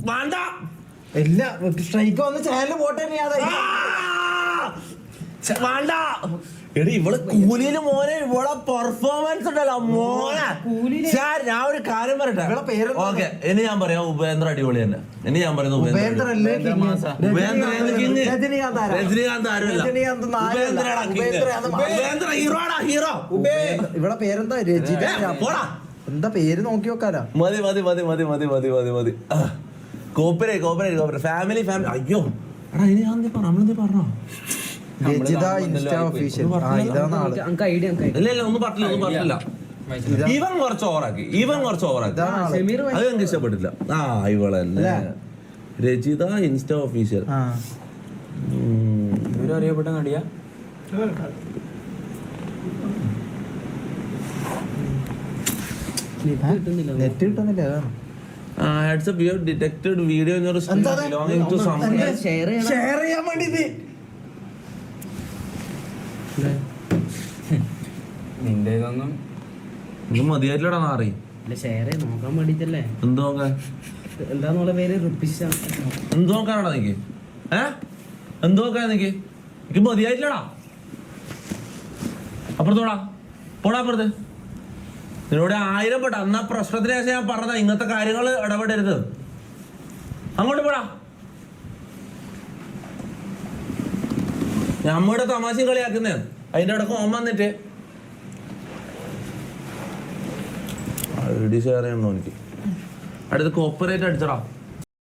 വേണ്ട ഇല്ല സ്ട്രൈക്ക് വന്ന് ചാനൽ പോട്ടെ വേണ്ട എടി ഇവള് കൂലിയില് മോനെ ഇവളെ പെർഫോമൻസ് ഉണ്ടല്ലോ മോനെ. ഞാൻ ഒരു കാര്യം പറയട്ടെ. ഓക്കെ ഇനി ഞാൻ പറയാം ഉപേന്ദ്ര അടിപൊളി തന്നെ. ഇനി ഞാൻ പറയുന്നത് ഉപേന്ദ്ര ഹീറോ. ഇവിടെ പേരെന്താ രജിത. എന്താ പേര് നോക്കി നോക്കാലോ. മതി മതി മതി മതി മതി മതി മതി മതി. Corporate family. അയ്യോ എടാ ഇനി ഞാൻ നമ്മളെന്ത് പറഞ്ഞോ രജിത ഇൻസ്റ്റാ ഒഫീഷ്യൽ. ഇല്ല ഒന്നും പറഞ്ഞില്ല. ഇവൻ കുറച്ച് ഓവറാക്കി അത് എനിക്ക് ഇഷ്ടപ്പെട്ടില്ല. ഇവളല്ലേ രജിത ഇൻസ്റ്റാ ഒഫീഷ്യൽ. അറിയപ്പെട്ട നടിയാ. നെറ്റ് കിട്ടുന്നില്ല അതാണ്. ഡിറ്റക്റ്റഡ് വീഡിയോ ഷെയർ ചെയ്യാൻ വേണ്ടി നിന്റേതൊന്നും മതിയായിട്ടില്ലടാ നാറി. ഷെയർ നോക്കാൻ വേണ്ടിട്ടല്ലേ. എന്ത് നോക്കാൻ? എന്താന്നുള്ള പേര് റുപ്പിഷ. എന്ത് നോക്കാനാടാ നിക്ക്? എന്ത് നോക്കാൻ നിക്ക്? എനിക്ക് മതിയായിട്ടില്ലടാ. അപ്പുറത്തോടാ പോടാ അപ്പുറത്ത്. നിന്നോട് 1000 പെട്ട അന്നാ പ്രശ്നത്തിന് ശേഷം ഞാൻ പറഞ്ഞതാ ഇങ്ങനത്തെ കാര്യങ്ങൾ ഇടപെടരുത്. അങ്ങോട്ട് പോടാ. നമ്മുടെ തമാശയും കളിയാക്കുന്നേ. അതിന്റെ ഇടക്ക് ഓൻ വന്നിട്ട് ഐഡി ഷെയർ ചെയ്യണോ എനിക്ക്? അടുത്ത് കോപ്പറേറ്റ് അടിച്ചടാ.